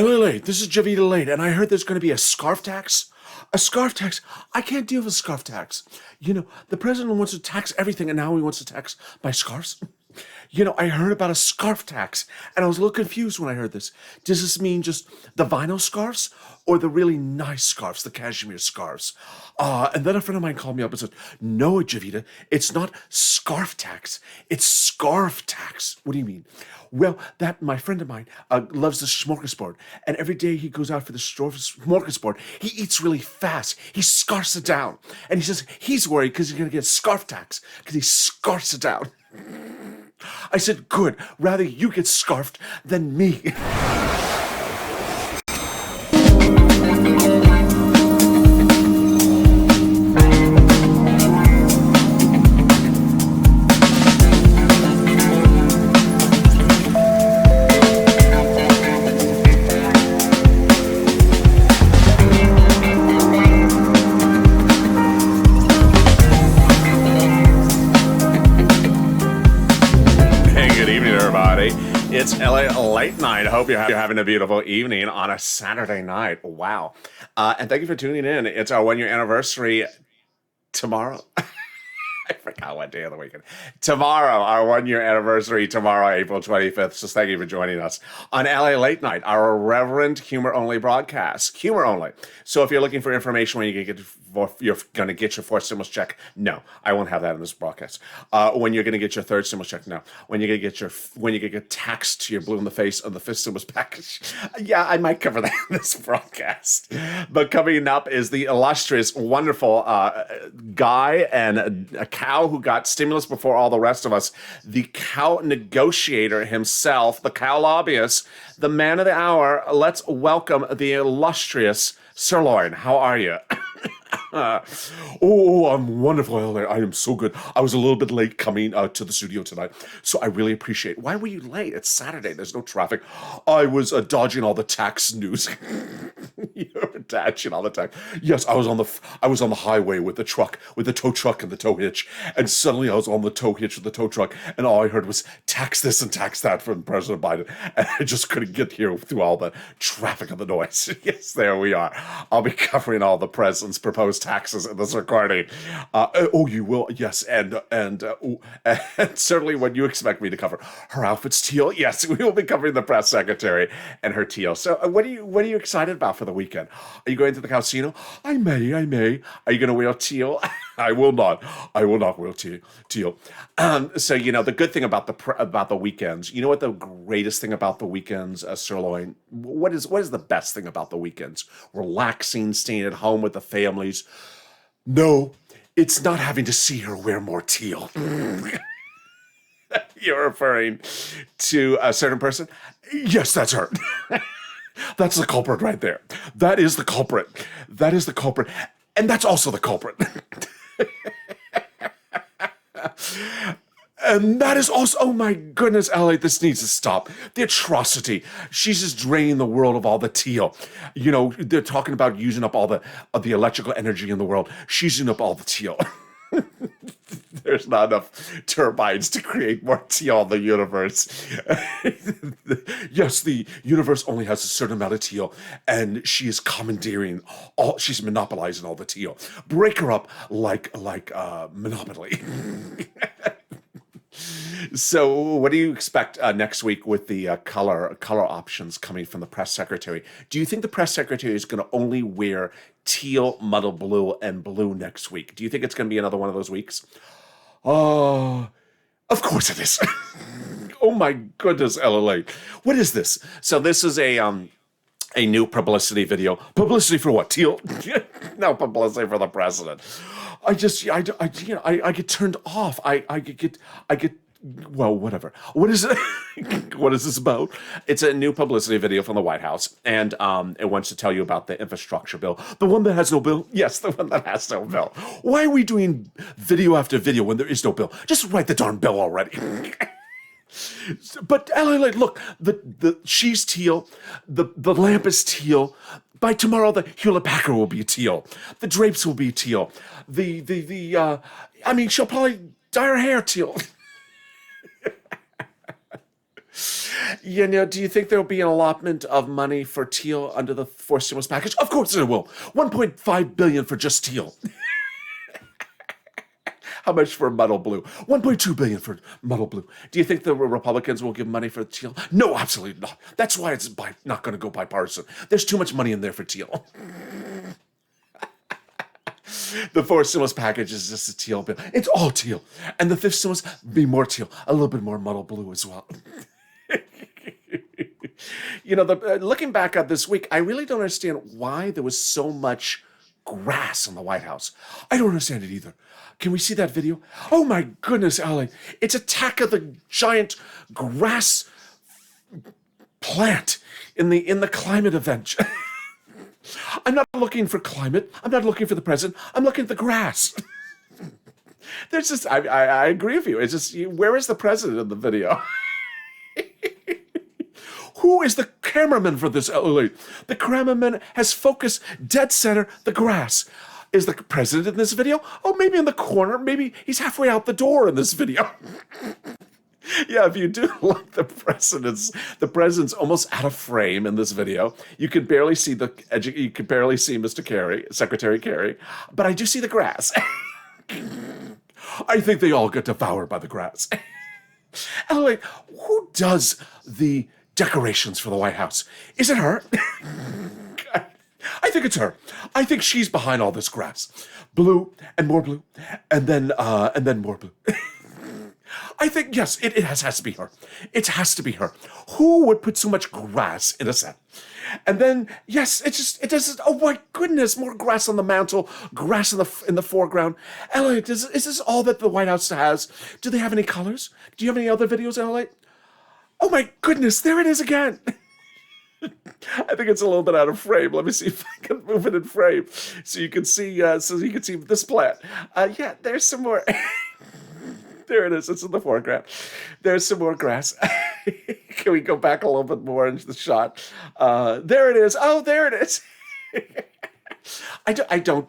LALATE, this is JOVITALATE, and I heard there's going to be a scarf tax. A scarf tax? I can't deal with scarf tax. The president wants to tax everything, and now he wants to tax my scarves. I heard about a scarf tax, and I was a little confused when I heard this. Does this mean just the vinyl scarves or the really nice scarves, the cashmere scarves? And then a friend of mine called me up and said, no, Javita, it's not scarf tax. It's scarf tax. What do you mean? Well, my friend of mine loves the smorgasbord, and every day he goes out for the smorgasbord, he eats really fast. He scarfs it down. And he says he's worried because he's going to get scarf tax because he scarfs it down. I said, good, rather you get scarfed than me. It's LA Late Night. I hope you're having a beautiful evening on a Saturday night. Wow. And thank you for tuning in. It's our 1 year anniversary tomorrow. I forgot what day of the weekend. Tomorrow, our 1 year anniversary, tomorrow, April 25th. So thank you for joining us on LA Late Night, our irreverent humor-only broadcast. Humor only. So if you're looking for information when you're going to get your fourth stimulus check, no, I won't have that in this broadcast. When you're going to get your third stimulus check, no. When you get taxed to your blue in the face on the fifth stimulus package, yeah, I might cover that in this broadcast. But coming up is the illustrious, wonderful guy and a cow who got stimulus before all the rest of us, the cow negotiator himself, the cow lobbyist, the man of the hour. Let's welcome the illustrious SIRLOIN. How are you? I'm wonderful, Elder. I am so good. I was a little bit late coming to the studio tonight, so I really appreciate it. Why were you late? It's Saturday. There's no traffic. I was dodging all the tax news. You're dodging all the tax. Yes, I was on the highway with the tow truck and the tow hitch, and suddenly I was on the tow hitch with the tow truck, and all I heard was tax this and tax that from President Biden, and I just couldn't get here through all the traffic and the noise. Yes, there we are. I'll be covering all the president's proposed taxes in this recording. You will, yes, and certainly when you expect me to cover her outfit's teal, yes, we will be covering the press secretary and her teal. So, what are you excited about for the weekend? Are you going to the casino? I may. Are you going to wear teal? I will not. I will not wear teal. So the good thing about the weekends. You know what the greatest thing about the weekends, SIRLOIN? What is the best thing about the weekends? Relaxing, staying at home with the families. No, it's not having to see her wear more teal. You're referring to a certain person? Yes, that's her. That's the culprit right there. That is the culprit. And that's also the culprit. And that is also, oh my goodness, Ellie, this needs to stop. The atrocity. She's just draining the world of all the teal. They're talking about using up all the electrical energy in the world. She's using up all the teal. There's not enough turbines to create more teal in the universe. Yes, the universe only has a certain amount of teal, and she is commandeering she's monopolizing all the teal. Break her up like Monopoly. So what do you expect next week with the color options coming from the press secretary? Do you think the press secretary is going to only wear teal, muddle blue, and blue next week? Do you think it's going to be another one of those weeks? Of course it is. Oh my goodness, LLA. What is this? So this is a new publicity video. Publicity for what? Teal? No, publicity for the president. I get turned off. I get well, whatever. What is it? What is this about? It's a new publicity video from the White House, and it wants to tell you about the infrastructure bill. The one that has no bill? Yes, the one that has no bill. Why are we doing video after video when there is no bill? Just write the darn bill already. But look, she's teal, the lamp is teal. By tomorrow, the Hewlett-Packard will be teal. The drapes will be teal. She'll probably dye her hair teal. You know, do you think there'll be an allotment of money for teal under the fourth stimulus package? Of course there will. 1.5 billion for just teal. How much for muddle blue? 1.2 billion for muddle blue. Do you think the Republicans will give money for teal? No, absolutely not. That's why it's not going to go bipartisan. There's too much money in there for teal. The fourth stimulus package is just a teal bill. It's all teal. And the fifth stimulus, be more teal. A little bit more muddle blue as well. You know, looking back at this week, I really don't understand why there was so much grass in the White House. I don't understand it either. Can we see that video? Oh my goodness, Allie. It's Attack of the Giant Grass Plant in the climate event. I'm not looking for climate. I'm not looking for the president. I'm looking at the grass. There's just, I agree with you. It's just, where is the president in the video? Who is the cameraman for this LALATE? The cameraman has focused dead center the grass. Is the president in this video? Oh, maybe in the corner. Maybe he's halfway out the door in this video. Yeah, if you do look, the president's almost out of frame in this video. You can barely see Mr. Kerry, Secretary Kerry, but I do see the grass. I think they all get devoured by the grass. Anyway, who does the decorations for the White House? Is it her? I think it's her. I think she's behind all this grass. Blue and more blue, and then more blue. I think, yes, it has to be her. It has to be her. Who would put so much grass in a set? And then, yes, it does. Oh my goodness, more grass on the mantle, grass in the foreground. Elliot, is this all that the White House has? Do they have any colors? Do you have any other videos, Elliot? Oh my goodness, there it is again. I think it's a little bit out of frame. Let me see if I can move it in frame so you can see this plant. Yeah, there's some more. There it is. It's in the foreground. There's some more grass. Can we go back a little bit more into the shot? There it is. Oh, there it is. I don't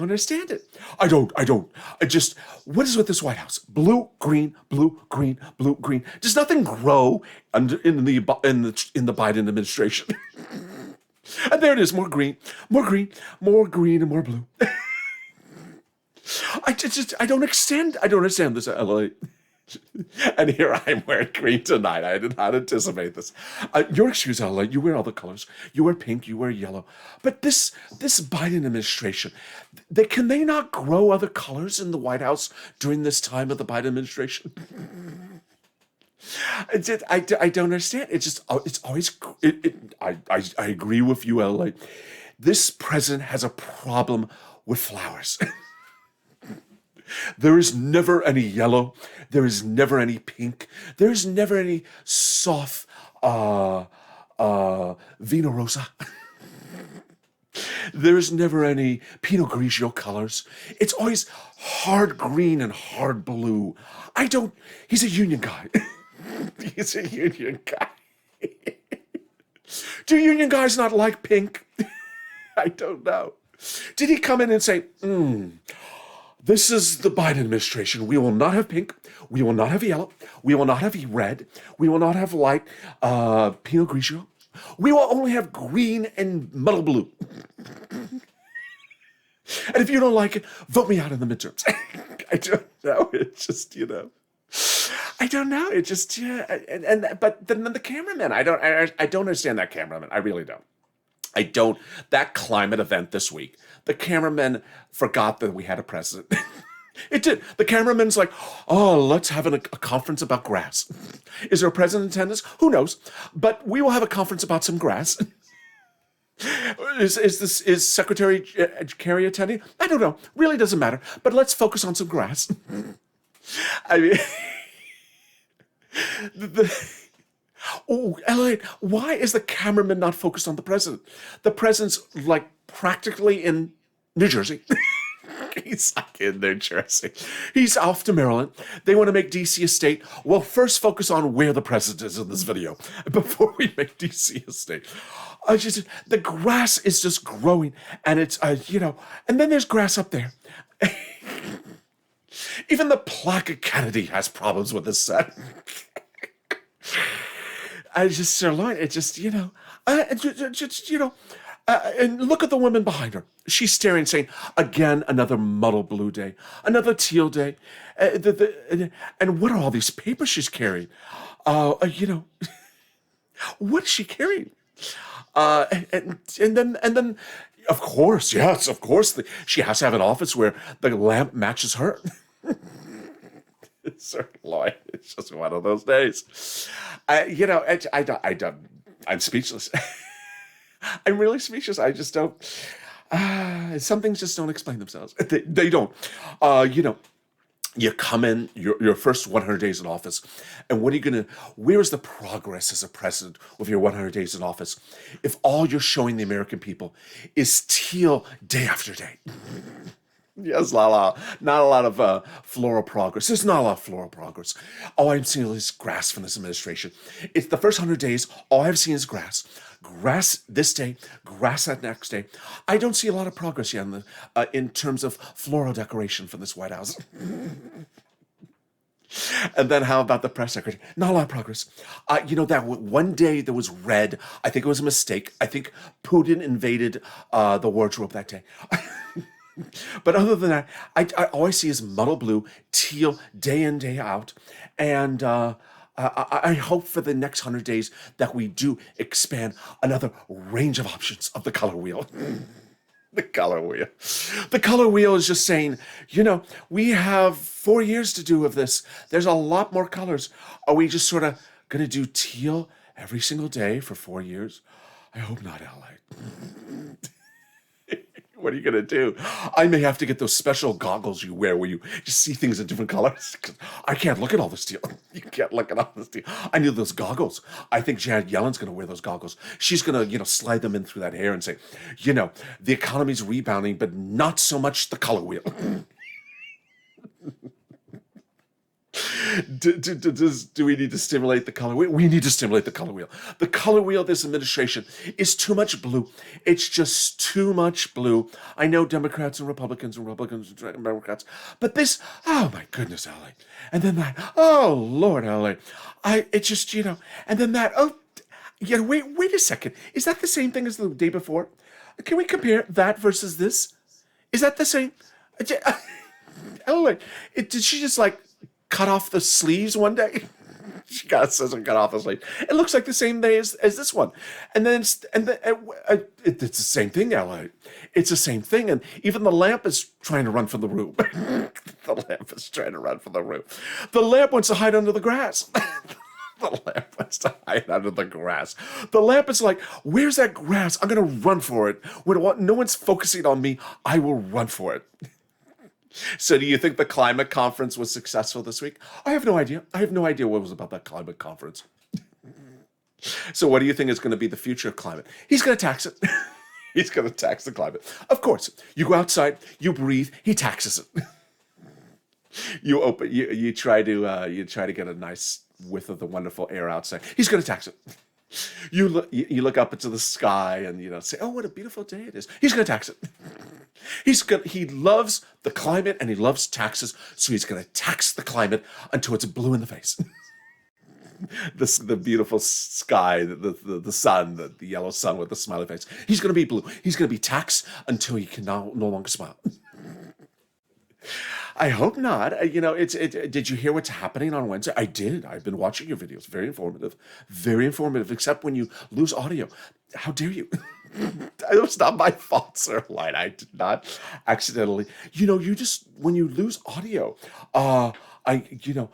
understand it. I don't. What is with this White House? Blue, green, blue, green, blue, green. Does nothing grow in the Biden administration? And there it is. More green, more green, more green, and more blue. I don't understand this, LA. And here I am wearing green tonight. I did not anticipate this. Your excuse, LA. You wear all the colors. You wear pink. You wear yellow. But this Biden administration, can they not grow other colors in the White House during this time of the Biden administration? I don't understand. It's always. I agree with you, LA. This president has a problem with flowers. There is never any yellow. There is never any pink. There is never any soft Vino Rosa. There is never any Pinot Grigio colors. It's always hard green and hard blue. He's a union guy. He's a union guy. Do union guys not like pink? I don't know. Did he come in and say, this is the Biden administration. We will not have pink. We will not have yellow. We will not have red. We will not have light Pinot Grigio. We will only have green and muddle blue. And if you don't like it, vote me out in the midterms. I don't know. It's just, I don't know. It just, but then the cameraman, I don't understand that cameraman. I really don't. That climate event this week, the cameraman forgot that we had a president. It did. The cameraman's like, oh, let's have a conference about grass. Is there a president in attendance? Who knows? But we will have a conference about some grass. Is Secretary Kerry attending? I don't know. Really doesn't matter. But let's focus on some grass. I mean, Elliot, why is the cameraman not focused on the president? The president's like practically in New Jersey. He's like in New Jersey. He's off to Maryland. They want to make DC a state. Well, first focus on where the president is in this video before we make DC a state. The grass is just growing, and it's and then there's grass up there. Even the plaque of Kennedy has problems with this set. I just sirloin. It just and look at the woman behind her. She's staring, saying, "Again, another muddle blue day, another teal day." And what are all these papers she's carrying? What is she carrying? And then, of course, yes, of course, she has to have an office where the lamp matches her. Sirloin. It's just one of those days. I'm speechless. I'm really speechless. I just don't. Some things just don't explain themselves. They don't. You come in your first 100 days in office, and what are you gonna? Where is the progress as a president with your 100 days in office if all you're showing the American people is teal day after day? Yes, Lala. Not a lot of floral progress. There's not a lot of floral progress. All I'm seeing is grass from this administration. It's the first 100 days. All I've seen is grass. Grass this day, grass that next day. I don't see a lot of progress yet in terms of floral decoration from this White House. And then how about the press secretary? Not a lot of progress. That one day there was red. I think it was a mistake. I think Putin invaded the wardrobe that day. But other than that, I all I see is muddle blue, teal, day in, day out. And I hope for the next 100 days that we do expand another range of options of the color wheel. The color wheel. The color wheel is just saying, we have 4 years to do of this. There's a lot more colors. Are we just sort of going to do teal every single day for 4 years? I hope not, LA. What are you going to do? I may have to get those special goggles you wear where you just see things in different colors. I can't look at all this teal. You can't look at all this teal. I need those goggles. I think Janet Yellen's going to wear those goggles. She's going to, slide them in through that hair and say, the economy's rebounding, but not so much the color wheel. Do we need to stimulate the color wheel? We need to stimulate the color wheel. The color wheel of this administration is too much blue. It's just too much blue. I know Democrats and Republicans and Democrats, but this, oh my goodness, LA. And then that, oh Lord, LA. And then that, wait a second. Is that the same thing as the day before? Can we compare that versus this? Is that the same? LA, did she just cut off the sleeves one day? She got scissors and cut off the sleeve. It looks like the same day as this one. And then it's the same thing, LA. It's the same thing. And even the lamp is trying to run from the room. The lamp is trying to run from the room. The lamp wants to hide under the grass. The lamp wants to hide under the grass. The lamp is like, where's that grass? I'm going to run for it. When no one's focusing on me, I will run for it. So do you think the climate conference was successful this week? I have no idea. I have no idea what was about that climate conference. So what do you think is going to be the future of climate? He's going to tax it. He's going to tax the climate. Of course, you go outside, you breathe, he taxes it. You try to get a nice whiff of the wonderful air outside. He's going to tax it. You look up into the sky and say, "Oh, what a beautiful day it is." He's going to tax it. He loves the climate and he loves taxes, so he's going to tax the climate until it's blue in the face. The beautiful sky, the sun, the yellow sun with the smiley face. He's going to be blue. He's going to be taxed until he can no longer smile. I hope not. Did you hear what's happening on Wednesday? I did. I've been watching your videos. Very informative. Very informative, except when you lose audio. How dare you? It was not my fault, SIRLOIN. I did not accidentally. When you lose audio, you know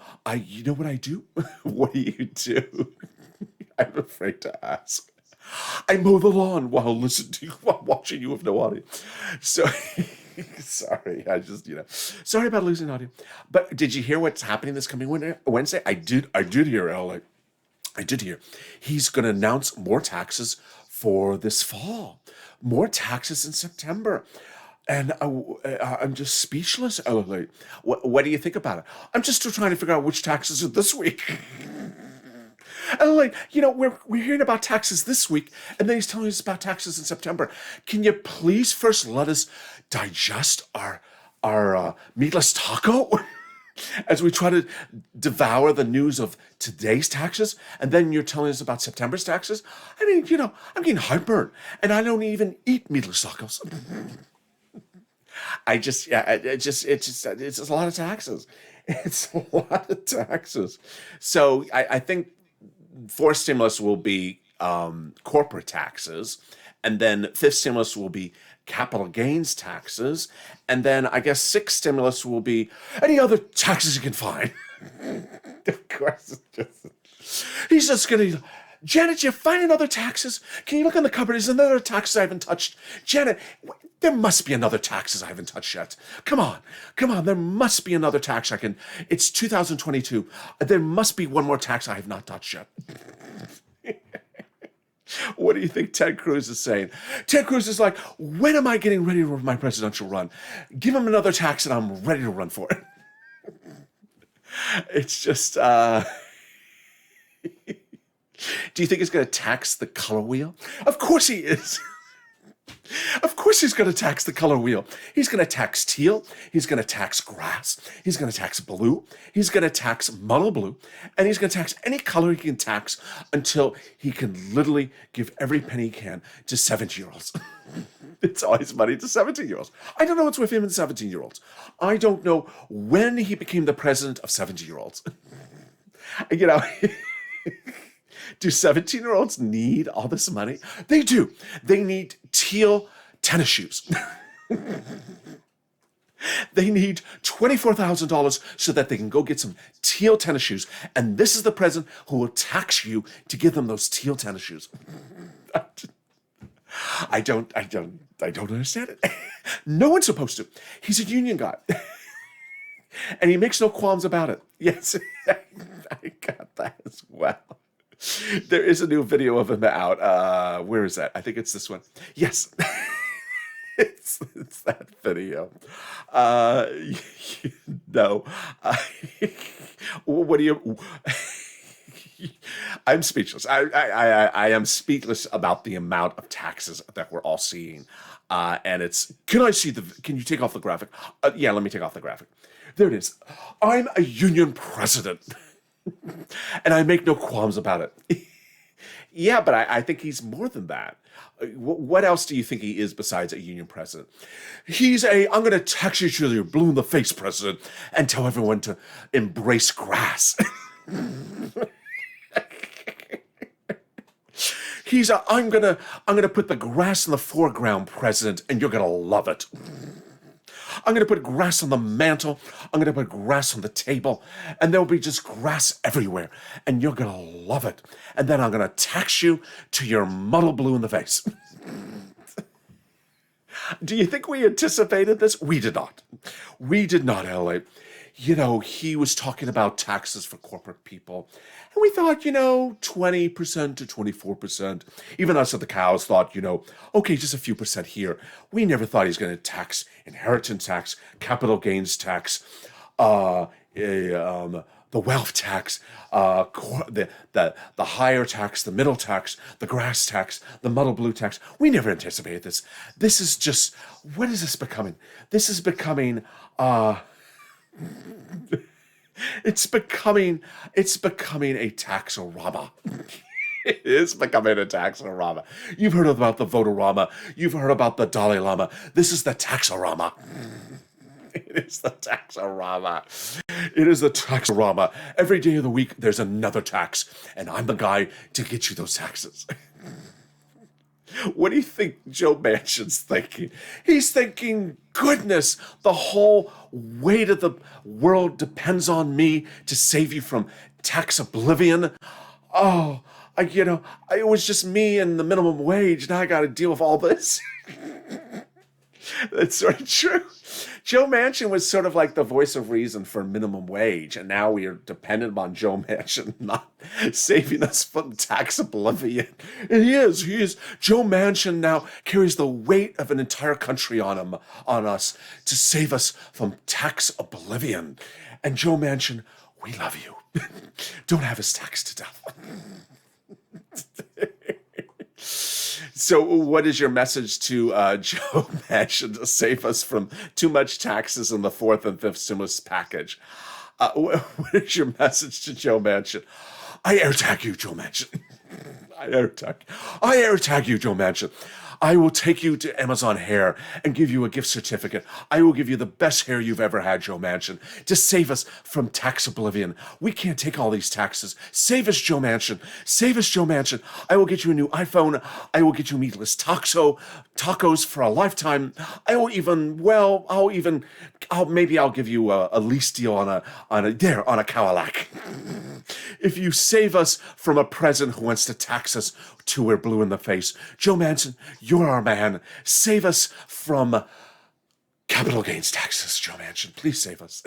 what I do? What do you do? I'm afraid to ask. I mow the lawn while watching you with no audio. So, sorry, sorry about losing audio. But did you hear what's happening this coming Wednesday? I did hear, Alex. I did hear. He's going to announce more taxes for this fall. More taxes in September. And I'm just speechless, Alex. What do you think about it? I'm just still trying to figure out which taxes are this week. And we're hearing about taxes this week, and then he's telling us about taxes in September. Can you please first let us digest our meatless taco? as we try to devour the news of today's taxes, and then you're telling us about September's taxes. I mean, I'm getting heartburn, and I don't even eat meatless tacos. It's just a lot of taxes. It's a lot of taxes. So I think fourth stimulus will be corporate taxes, and then fifth stimulus will be capital gains taxes, and then I guess sixth stimulus will be any other taxes you can find. Of course, he's just gonna. Janet, you find other taxes? Can you look in the cupboard? Is there another taxes I haven't touched? Janet, there must be another taxes I haven't touched yet. Come on. There must be another tax I can. It's 2022. There must be one more tax I have not touched yet. What do you think Ted Cruz is saying? Ted Cruz is like, when am I getting ready for my presidential run? Give him another tax and I'm ready to run for it. It's just, do you think he's going to tax the color wheel? Of course he is. Of course he's going to tax the color wheel. He's going to tax teal. He's going to tax grass. He's going to tax blue. He's going to tax mono blue. And he's going to tax any color he can tax until he can literally give every penny he can to 17-year-olds. It's always money to 17-year-olds. I don't know what's with him and 17-year-olds. I don't know when he became the president of 17-year-olds. Do 17-year-olds need all this money? They do. They need teal tennis shoes. They need $24,000 so that they can go get some teal tennis shoes. And this is the president who will tax you to give them those teal tennis shoes. I don't understand it. No one's supposed to. He's a union guy. And he makes no qualms about it. Yes, I got that as well. There is a new video of him out. Where is that? I think it's this one. Yes. It's that video. What do you... I'm speechless. I am speechless about the amount of taxes that we're all seeing. And it's... Can you take off the graphic? Yeah, let me take off the graphic. There it is. I'm a union president. And I make no qualms about it. Yeah, but I think he's more than that. What else do you think he is besides a union president? He's I'm going to tax you till you're blue in the face president and tell everyone to embrace grass. He's I'm going to put the grass in the foreground president and you're going to love it. I'm going to put grass on the mantle. I'm going to put grass on the table. And there'll be just grass everywhere. And you're going to love it. And then I'm going to tax you to your muddle blue in the face. Do you think we anticipated this? We did not. We did not, LA. He was talking about taxes for corporate people. And we thought, 20% to 24%. Even us at the cows thought, okay, just a few percent here. We never thought he was going to tax inheritance tax, capital gains tax, the wealth tax, the higher tax, the middle tax, the grass tax, the muddle blue tax. We never anticipated this. This is just, what is this becoming? This is becoming, it's becoming a taxorama. It is becoming a taxorama. You've heard about the Votorama. You've heard about the Dalai Lama. This is the taxorama. It is the taxorama. It is the taxorama. Every day of the week, there's another tax, and I'm the guy to get you those taxes. What do you think Joe Manchin's thinking? He's thinking, goodness, the whole weight of the world depends on me to save you from tax oblivion. Oh, it was just me and the minimum wage. Now I got to deal with all this. That's sort of true. Joe Manchin was sort of like the voice of reason for minimum wage, and now we are dependent on Joe Manchin not saving us from tax oblivion. And he is. Joe Manchin now carries the weight of an entire country on us to save us from tax oblivion. And Joe Manchin, we love you. Don't have us taxed to death. So what is your message to Joe Manchin to save us from too much taxes in the fourth and fifth stimulus package? What is your message to Joe Manchin? I AirTag you, Joe Manchin. I AirTag you, Joe Manchin. I will take you to Amazon Hair and give you a gift certificate. I will give you the best hair you've ever had, Joe Manchin, to save us from tax oblivion. We can't take all these taxes. Save us, Joe Manchin. Save us, Joe Manchin. I will get you a new iPhone. I will get you meatless tacos for a lifetime. Maybe I'll give you a lease deal on a Cadillac. If you save us from a president who wants to tax us till we're blue in the face, Joe Manchin, you're our man. Save us from capital gains taxes, Joe Manchin. Please save us.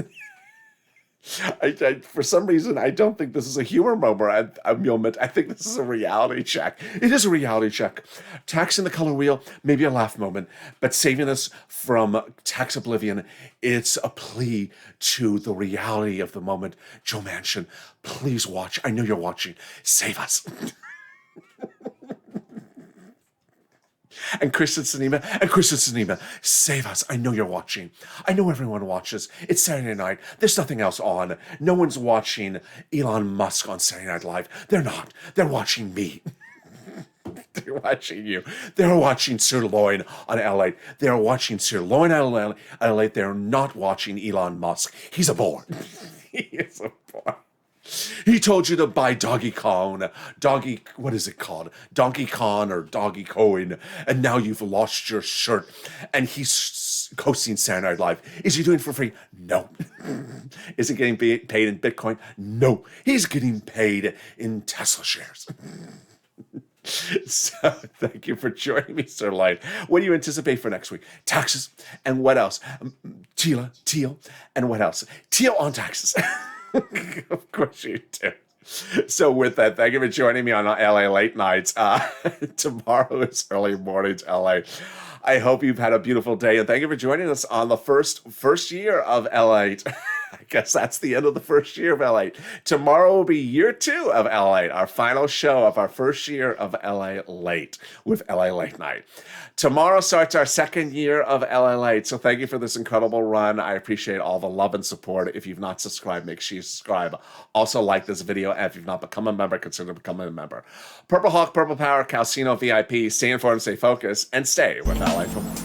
For some reason, I don't think this is a humor moment. I think this is a reality check. It is a reality check. Taxing the color wheel, maybe a laugh moment, but saving us from tax oblivion, it's a plea to the reality of the moment. Joe Manchin, please watch. I know you're watching. Save us. And Kristen Sinema, save us. I know you're watching. I know everyone watches. It's Saturday night. There's nothing else on. No one's watching Elon Musk on Saturday Night Live. They're not. They're watching me. They're watching you. They're watching SIRLOIN on LALATE. They're watching SIRLOIN on LALATE. They're not watching Elon Musk. He's a bore. He is a bore. He told you to buy Donkey Kong, what is it called? Donkey Kong or Doggy Coin, and now you've lost your shirt. And he's hosting Saturday Night Live. Is he doing it for free? No. Is he getting paid in Bitcoin? No. He's getting paid in Tesla shares. So thank you for joining me, SIRLOIN. What do you anticipate for next week? Taxes. And what else? Teal. And what else? Teal on taxes. Of course you do. So with that, thank you for joining me on LA Late Nights. Tomorrow is early morning to LA. I hope you've had a beautiful day, and thank you for joining us on the first year of LA. I guess that's the end of the first year of LA. Tomorrow will be year 2 of LA, our final show of our first year of LA Late with LA Late Night. Tomorrow starts our second year of LA Late, so thank you for this incredible run. I appreciate all the love and support. If you've not subscribed, make sure you subscribe. Also like this video, and if you've not become a member, consider becoming a member. Purple Hawk, Purple Power, Calcino VIP, stay informed, stay focused, and stay with LA for more.